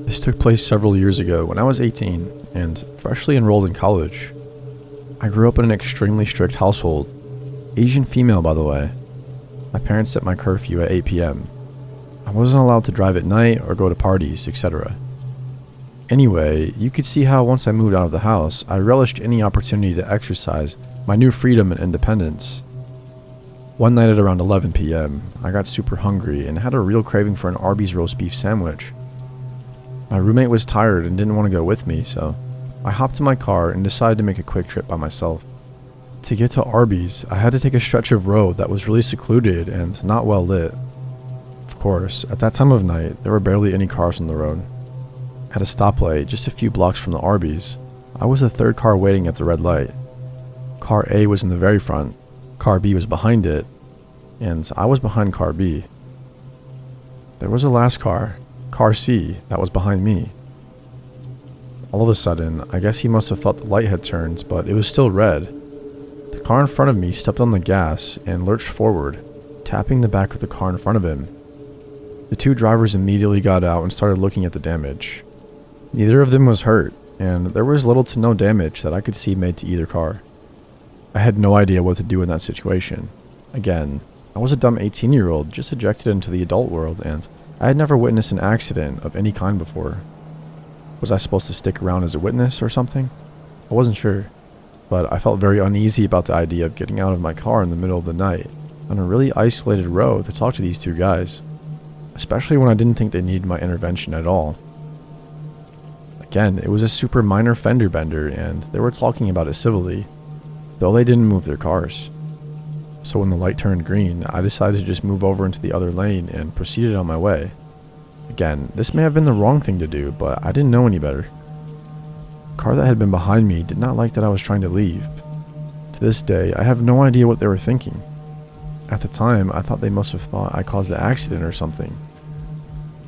This took place several years ago when I was 18 and freshly enrolled in college. I grew up in an extremely strict household. Asian female, by the way. My parents set my curfew at 8 p.m. I wasn't allowed to drive at night or go to parties, etc. Anyway, you could see how once I moved out of the house, I relished any opportunity to exercise my new freedom and independence. One night at around 11 p.m., I got super hungry and had a real craving for an Arby's roast beef sandwich. My roommate was tired and didn't want to go with me, so I hopped in my car and decided to make a quick trip by myself. To get to Arby's, I had to take a stretch of road that was really secluded and not well lit. Of course, at that time of night, there were barely any cars on the road. At a stoplight just a few blocks from the Arby's, I was the third car waiting at the red light. Car A was in the very front, car B was behind it, and I was behind car B. There was a last car, car C, that was behind me. All of a sudden, I guess he must have thought the light had turned, but it was still red. The car in front of me stepped on the gas and lurched forward, tapping the back of the car in front of him. The two drivers immediately got out and started looking at the damage. Neither of them was hurt, and there was little to no damage that I could see made to either car. I had no idea what to do in that situation. Again, I was a dumb 18-year-old just ejected into the adult world, and I had never witnessed an accident of any kind before. Was I supposed to stick around as a witness or something? I wasn't sure, but I felt very uneasy about the idea of getting out of my car in the middle of the night on a really isolated road to talk to these two guys, especially when I didn't think they needed my intervention at all. Again, it was a super minor fender bender, and they were talking about it civilly, though they didn't move their cars. So when the light turned green, I decided to just move over into the other lane and proceeded on my way. Again, this may have been the wrong thing to do, but I didn't know any better. The car that had been behind me did not like that I was trying to leave. To this day, I have no idea what they were thinking. At the time, I thought they must have thought I caused the accident or something.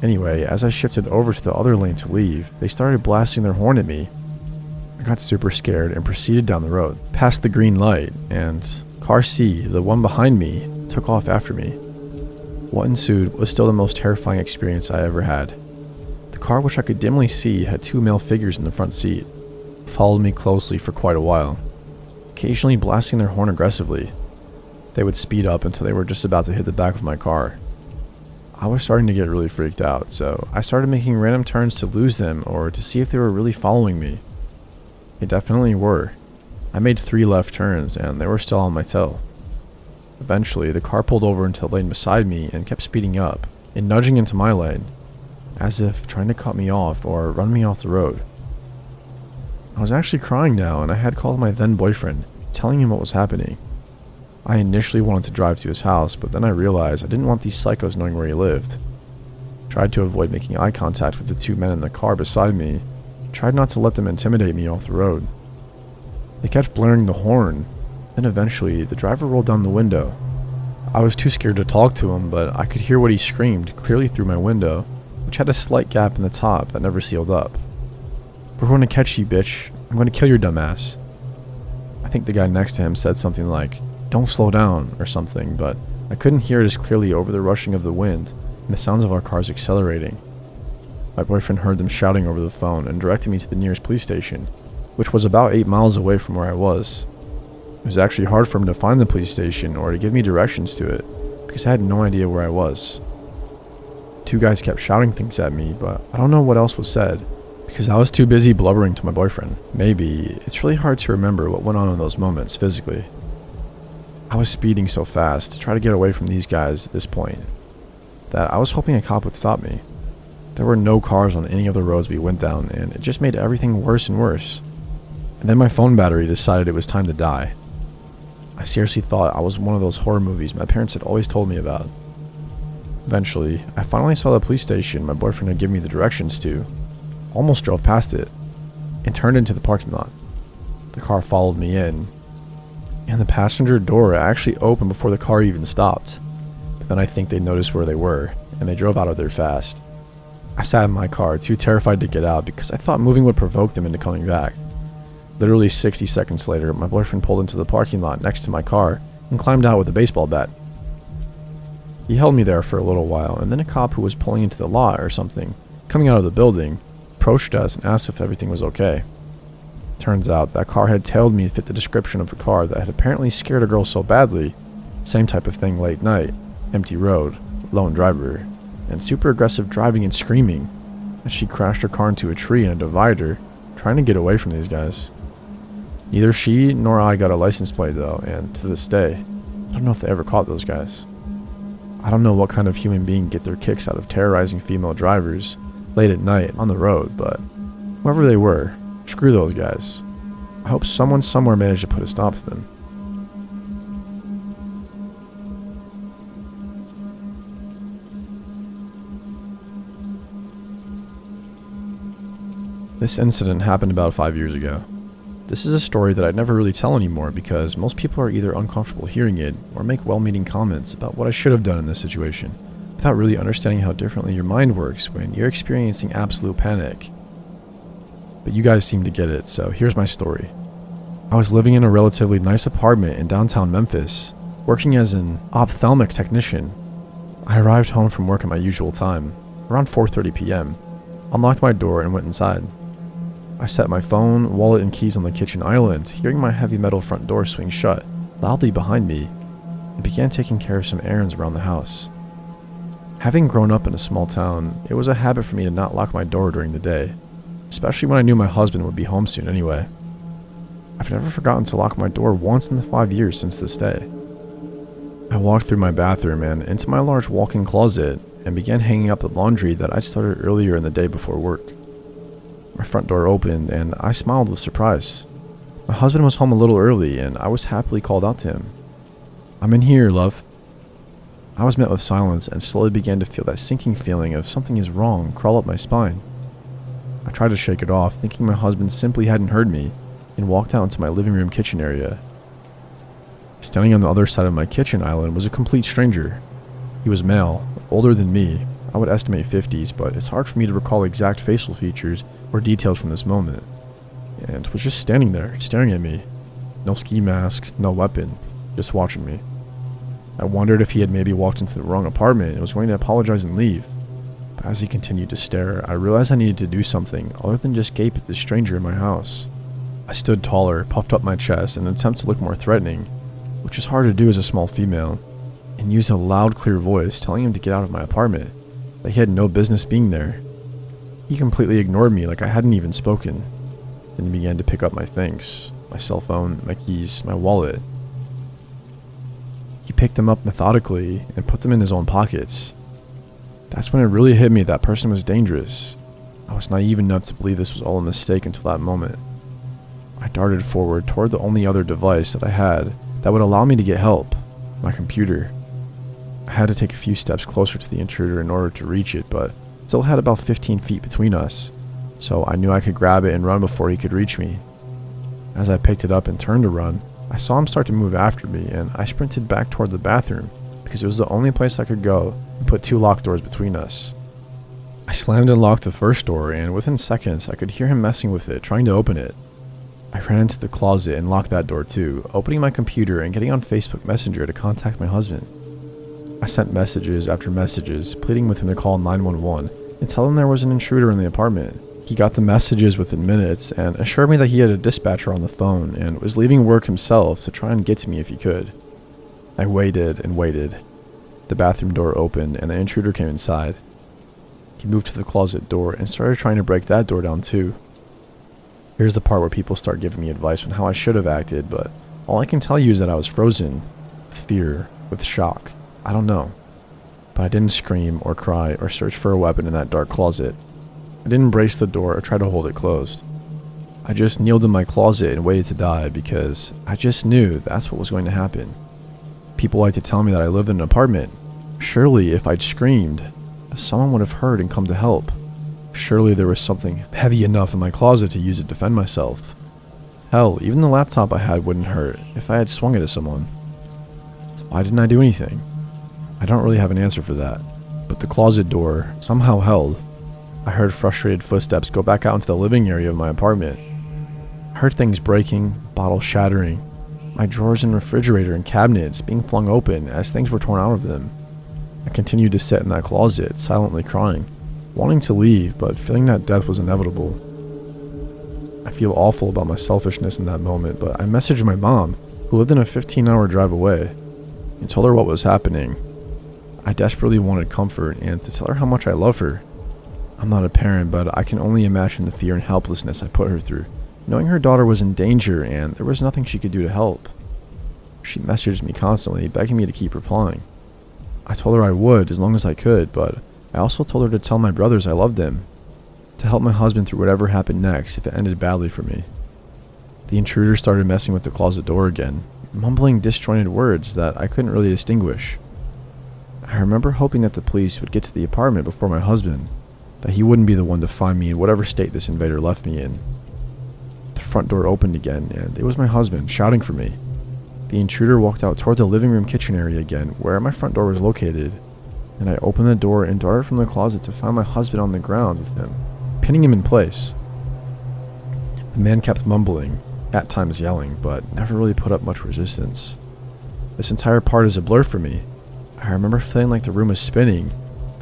Anyway, as I shifted over to the other lane to leave, they started blasting their horn at me. I got super scared and proceeded down the road, past the green light, and car C, the one behind me, took off after me. What ensued was still the most terrifying experience I ever had. The car, which I could dimly see had two male figures in the front seat, followed me closely for quite a while, occasionally blasting their horn aggressively. They would speed up until they were just about to hit the back of my car. I was starting to get really freaked out, so I started making random turns to lose them or to see if they were really following me. They definitely were. I made 3 left turns and they were still on my tail. Eventually, the car pulled over into the lane beside me and kept speeding up and nudging into my lane, as if trying to cut me off or run me off the road. I was actually crying now, and I had called my then boyfriend, telling him what was happening. I initially wanted to drive to his house, but then I realized I didn't want these psychos knowing where he lived. Tried to avoid making eye contact with the 2 men in the car beside me, tried not to let them intimidate me off the road. They kept blaring the horn, then eventually the driver rolled down the window. I was too scared to talk to him, but I could hear what he screamed clearly through my window, which had a slight gap in the top that never sealed up. "We're going to catch you, bitch. I'm going to kill your dumb ass." I think the guy next to him said something like, "Don't slow down," or something, but I couldn't hear it as clearly over the rushing of the wind and the sounds of our cars accelerating. My boyfriend heard them shouting over the phone and directed me to the nearest police station, which was about 8 miles away from where I was. It was actually hard for him to find the police station or to give me directions to it, because I had no idea where I was. 2 guys kept shouting things at me, but I don't know what else was said, because I was too busy blubbering to my boyfriend. Maybe it's really hard to remember what went on in those moments physically. I was speeding so fast to try to get away from these guys at this point that I was hoping a cop would stop me. There were no cars on any of the roads we went down, and it just made everything worse and worse. And then my phone battery decided it was time to die. I seriously thought I was one of those horror movies my parents had always told me about. Eventually, I finally saw the police station my boyfriend had given me the directions to, almost drove past it, and turned into the parking lot. The car followed me in, and the passenger door actually opened before the car even stopped. But then I think they noticed where they were, and they drove out of there fast. I sat in my car, too terrified to get out because I thought moving would provoke them into coming back. Literally 60 seconds later, my boyfriend pulled into the parking lot next to my car and climbed out with a baseball bat. He held me there for a little while, and then a cop who was pulling into the lot or something, coming out of the building, approached us and asked if everything was okay. Turns out that car had tailed me to fit the description of a car that had apparently scared a girl so badly. Same type of thing, late night, empty road, lone driver, and super aggressive driving and screaming as she crashed her car into a tree in a divider, trying to get away from these guys. Neither she nor I got a license plate though, and to this day, I don't know if they ever caught those guys. I don't know what kind of human being get their kicks out of terrorizing female drivers late at night on the road, but whoever they were, screw those guys. I hope someone somewhere managed to put a stop to them. This incident happened about 5 years ago. This is a story that I'd never really tell anymore because most people are either uncomfortable hearing it or make well-meaning comments about what I should have done in this situation, without really understanding how differently your mind works when you're experiencing absolute panic. But you guys seem to get it, so here's my story. I was living in a relatively nice apartment in downtown Memphis, working as an ophthalmic technician. I arrived home from work at my usual time, around 4:30 p.m., unlocked my door and went inside. I set my phone, wallet, and keys on the kitchen island, hearing my heavy metal front door swing shut loudly behind me, and began taking care of some errands around the house. Having grown up in a small town, it was a habit for me to not lock my door during the day, especially when I knew my husband would be home soon anyway. I've never forgotten to lock my door once in the 5 years since this day. I walked through my bathroom and into my large walk-in closet and began hanging up the laundry that I'd started earlier in the day before work. My front door opened and I smiled with surprise. My husband was home a little early and I was happily called out to him. "I'm in here, love." I was met with silence and slowly began to feel that sinking feeling of something is wrong crawl up my spine. I tried to shake it off, thinking my husband simply hadn't heard me, and walked out into my living room kitchen area. Standing on the other side of my kitchen island was a complete stranger. He was male, older than me. I would estimate 50s, but it's hard for me to recall exact facial features or details from this moment, and was just standing there, staring at me. No ski mask, no weapon, just watching me. I wondered if he had maybe walked into the wrong apartment and was going to apologize and leave. But as he continued to stare, I realized I needed to do something other than just gape at this stranger in my house. I stood taller, puffed up my chest in an attempt to look more threatening, which is hard to do as a small female, and used a loud, clear voice telling him to get out of my apartment, that he had no business being there. He completely ignored me like I hadn't even spoken, then he began to pick up my things, my cell phone, my keys, my wallet. He picked them up methodically and put them in his own pockets. That's when it really hit me that person was dangerous. I was naive enough to believe this was all a mistake until that moment. I darted forward toward the only other device that I had that would allow me to get help, my computer. I had to take a few steps closer to the intruder in order to reach it, but still had about 15 feet between us, so I knew I could grab it and run before he could reach me. As I picked it up and turned to run, I saw him start to move after me, and I sprinted back toward the bathroom because it was the only place I could go and put two locked doors between us. I slammed and locked the first door, and within seconds I could hear him messing with it, trying to open it. I ran into the closet and locked that door too, opening my computer and getting on Facebook Messenger to contact my husband. I sent messages after messages, pleading with him to call 911 and tell him there was an intruder in the apartment. He got the messages within minutes and assured me that he had a dispatcher on the phone and was leaving work himself to try and get to me if he could. I waited and waited. The bathroom door opened and the intruder came inside. He moved to the closet door and started trying to break that door down too. Here's the part where people start giving me advice on how I should have acted, but all I can tell you is that I was frozen, with fear, with shock. I don't know. But I didn't scream or cry or search for a weapon in that dark closet. I didn't brace the door or try to hold it closed. I just kneeled in my closet and waited to die because I just knew that's what was going to happen. People like to tell me that I live in an apartment. Surely if I'd screamed, someone would have heard and come to help. Surely there was something heavy enough in my closet to use to defend myself. Hell, even the laptop I had wouldn't hurt if I had swung it at someone. So why didn't I do anything? I don't really have an answer for that, but the closet door somehow held. I heard frustrated footsteps go back out into the living area of my apartment. I heard things breaking, bottles shattering, my drawers and refrigerator and cabinets being flung open as things were torn out of them. I continued to sit in that closet, silently crying, wanting to leave, but feeling that death was inevitable. I feel awful about my selfishness in that moment, but I messaged my mom, who lived in a 15-hour drive away, and told her what was happening. I desperately wanted comfort and to tell her how much I love her. I'm not a parent, but I can only imagine the fear and helplessness I put her through, knowing her daughter was in danger and there was nothing she could do to help. She messaged me constantly, begging me to keep replying. I told her I would as long as I could, but I also told her to tell my brothers I loved them, to help my husband through whatever happened next if it ended badly for me. The intruder started messing with the closet door again, mumbling disjointed words that I couldn't really distinguish. I remember hoping that the police would get to the apartment before my husband, that he wouldn't be the one to find me in whatever state this invader left me in. The front door opened again, and it was my husband shouting for me. The intruder walked out toward the living room kitchen area again, where my front door was located, and I opened the door and darted from the closet to find my husband on the ground with him, pinning him in place. The man kept mumbling, at times yelling, but never really put up much resistance. This entire part is a blur for me. I remember feeling like the room was spinning,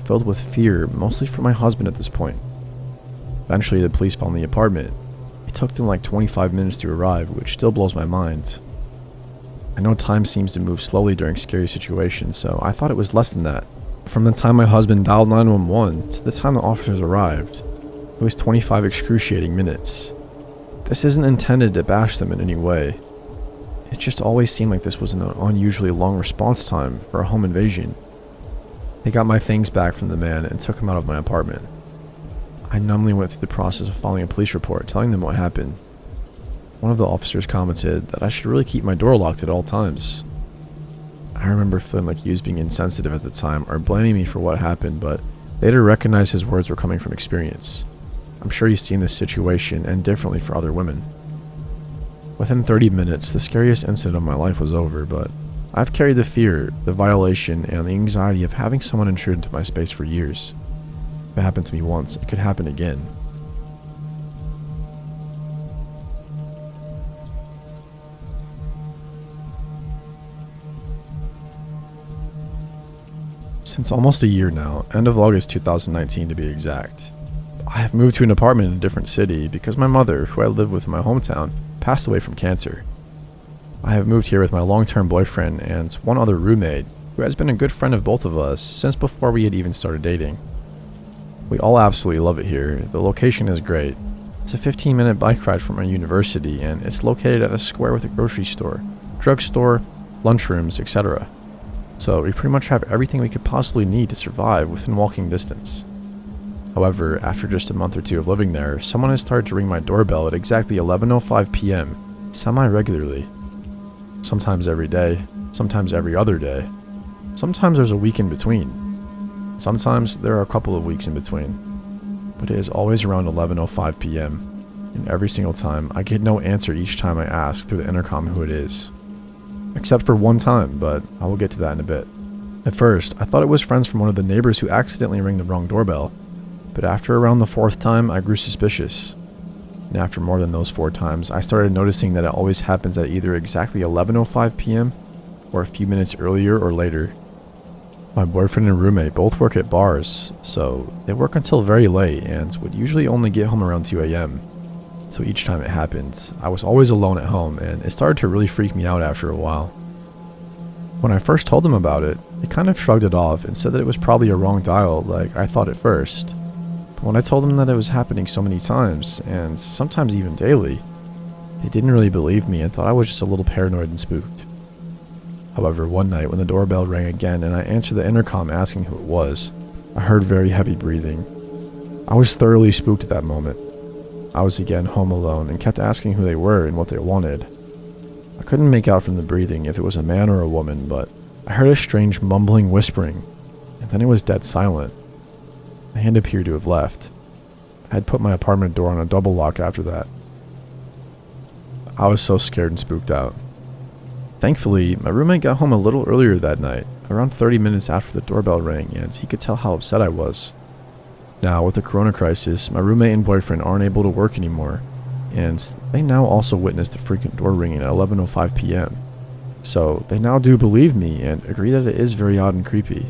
filled with fear, mostly for my husband at this point. Eventually, the police found the apartment. It took them like 25 minutes to arrive, which still blows my mind. I know time seems to move slowly during scary situations, so I thought it was less than that. From the time my husband dialed 911 to the time the officers arrived, it was 25 excruciating minutes. This isn't intended to bash them in any way. It just always seemed like this was an unusually long response time for a home invasion. They got my things back from the man and took him out of my apartment. I numbly went through the process of filing a police report, telling them what happened. One of the officers commented that I should really keep my door locked at all times. I remember feeling like he was being insensitive at the time or blaming me for what happened, but later recognized his words were coming from experience. I'm sure he's seen this situation and differently for other women. Within 30 minutes, the scariest incident of my life was over, but I've carried the fear, the violation, and the anxiety of having someone intrude into my space for years. If it happened to me once, it could happen again. Since almost a year now, end of August 2019 to be exact, I have moved to an apartment in a different city because my mother, who I lived with in my hometown, passed away from cancer. I have moved here with my long-term boyfriend and one other roommate, who has been a good friend of both of us since before we had even started dating. We all absolutely love it here. The location is great. It's a 15-minute bike ride from our university, and it's located at a square with a grocery store, drugstore, lunchrooms, etc. So we pretty much have everything we could possibly need to survive within walking distance. However, after just a month or two of living there, someone has started to ring my doorbell at exactly 11:05 p.m. semi-regularly. Sometimes every day, sometimes every other day. Sometimes there's a week in between. Sometimes there are a couple of weeks in between. But it is always around 11:05 p.m. And every single time, I get no answer each time I ask through the intercom who it is. Except for one time, but I will get to that in a bit. At first, I thought it was friends from one of the neighbors who accidentally rang the wrong doorbell. But after around the fourth time, I grew suspicious. And after more than those 4 times, I started noticing that it always happens at either exactly 11:05 p.m. or a few minutes earlier or later. My boyfriend and roommate both work at bars, so they work until very late and would usually only get home around 2 a.m. So each time it happened, I was always alone at home, and it started to really freak me out after a while. When I first told them about it, they kind of shrugged it off and said that it was probably a wrong dial like I thought at first. But when I told them that it was happening so many times, and sometimes even daily, they didn't really believe me and thought I was just a little paranoid and spooked. However, one night when the doorbell rang again and I answered the intercom asking who it was, I heard very heavy breathing. I was thoroughly spooked at that moment. I was again home alone and kept asking who they were and what they wanted. I couldn't make out from the breathing if it was a man or a woman, but I heard a strange mumbling whispering, and then it was dead silent. The hand appeared to have left. I had put my apartment door on a double lock after that. I was so scared and spooked out. Thankfully, my roommate got home a little earlier that night, around 30 minutes after the doorbell rang, and he could tell how upset I was. Now, with the corona crisis, my roommate and boyfriend aren't able to work anymore, and they now also witnessed the frequent door ringing at 11:05 p.m. So they now do believe me and agree that it is very odd and creepy.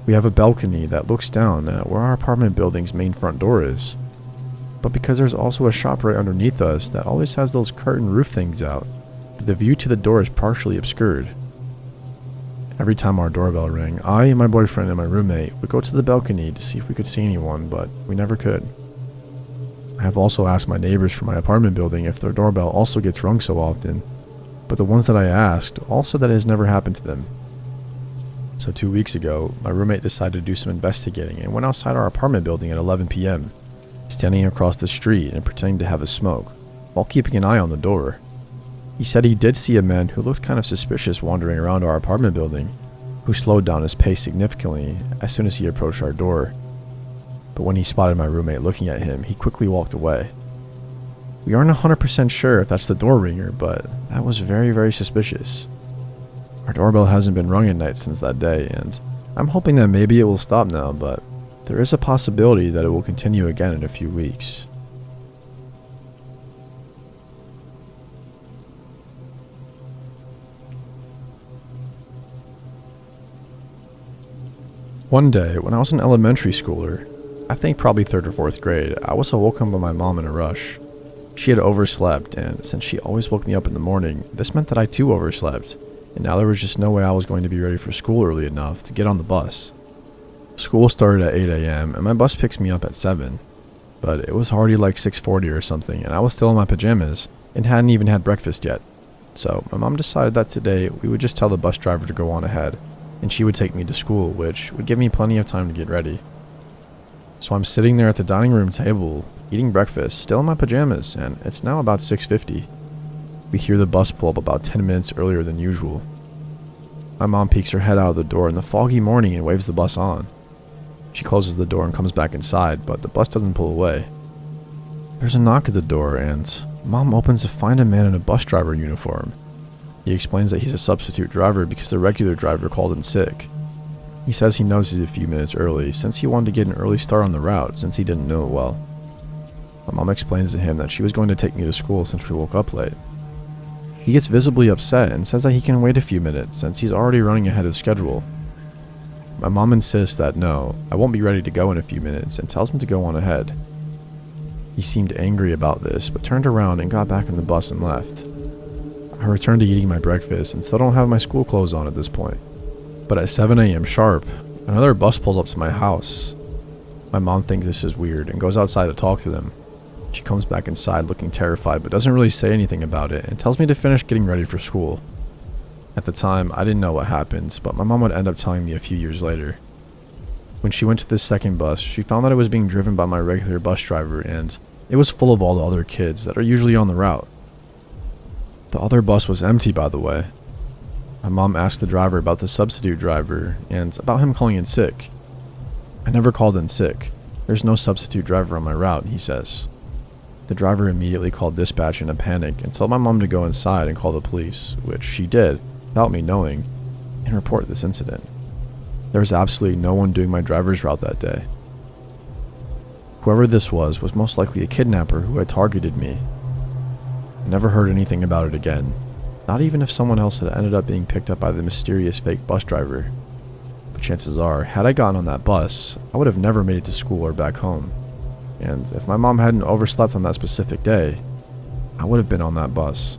We have a balcony that looks down at where our apartment building's main front door is. But because there's also a shop right underneath us that always has those curtain roof things out, the view to the door is partially obscured. Every time our doorbell rang, I and my boyfriend and my roommate would go to the balcony to see if we could see anyone, but we never could. I have also asked my neighbors from my apartment building if their doorbell also gets rung so often, but the ones that I asked all said that it has never happened to them. So 2 weeks ago, my roommate decided to do some investigating and went outside our apartment building at 11 p.m., standing across the street and pretending to have a smoke, while keeping an eye on the door. He said he did see a man who looked kind of suspicious wandering around our apartment building, who slowed down his pace significantly as soon as he approached our door. But when he spotted my roommate looking at him, he quickly walked away. We aren't 100% sure if that's the door ringer, but that was very, very suspicious. Our doorbell hasn't been rung at night since that day, and I'm hoping that maybe it will stop now, but there is a possibility that it will continue again in a few weeks. One day, when I was an elementary schooler, I think probably 3rd or 4th grade, I was awoken by my mom in a rush. She had overslept, and since she always woke me up in the morning, this meant that I too overslept, and now there was just no way I was going to be ready for school early enough to get on the bus. School started at 8 a.m., and my bus picks me up at 7, but it was already like 6:40 or something, and I was still in my pajamas and hadn't even had breakfast yet. So my mom decided that today we would just tell the bus driver to go on ahead, and she would take me to school, which would give me plenty of time to get ready. So I'm sitting there at the dining room table, eating breakfast, still in my pajamas, and it's now about 6:50. We hear the bus pull up about 10 minutes earlier than usual. My mom peeks her head out of the door in the foggy morning and waves the bus on. She closes the door and comes back inside, but the bus doesn't pull away. There's a knock at the door, and Mom opens to find a man in a bus driver uniform. He explains that he's a substitute driver because the regular driver called in sick. He says he knows he's a few minutes early since he wanted to get an early start on the route since he didn't know it well. My mom explains to him that she was going to take me to school since we woke up late. He gets visibly upset and says that he can wait a few minutes since he's already running ahead of schedule. My mom insists that no, I won't be ready to go in a few minutes and tells him to go on ahead. He seemed angry about this but turned around and got back in the bus and left. I returned to eating my breakfast and still don't have my school clothes on at this point. But at 7 a.m. sharp, another bus pulls up to my house. My mom thinks this is weird and goes outside to talk to them. She comes back inside looking terrified but doesn't really say anything about it and tells me to finish getting ready for school. At the time, I didn't know what happened, but my mom would end up telling me a few years later. When she went to this second bus, she found that it was being driven by my regular bus driver and it was full of all the other kids that are usually on the route. The other bus was empty, by the way. My mom asked the driver about the substitute driver and about him calling in sick. I never called in sick. There's no substitute driver on my route, he says. The driver immediately called dispatch in a panic and told my mom to go inside and call the police, which she did, without me knowing, and report this incident. There was absolutely no one doing my driver's route that day. Whoever this was most likely a kidnapper who had targeted me. I never heard anything about it again, not even if someone else had ended up being picked up by the mysterious fake bus driver. But chances are, had I gotten on that bus, I would have never made it to school or back home. And if my mom hadn't overslept on that specific day, I would have been on that bus.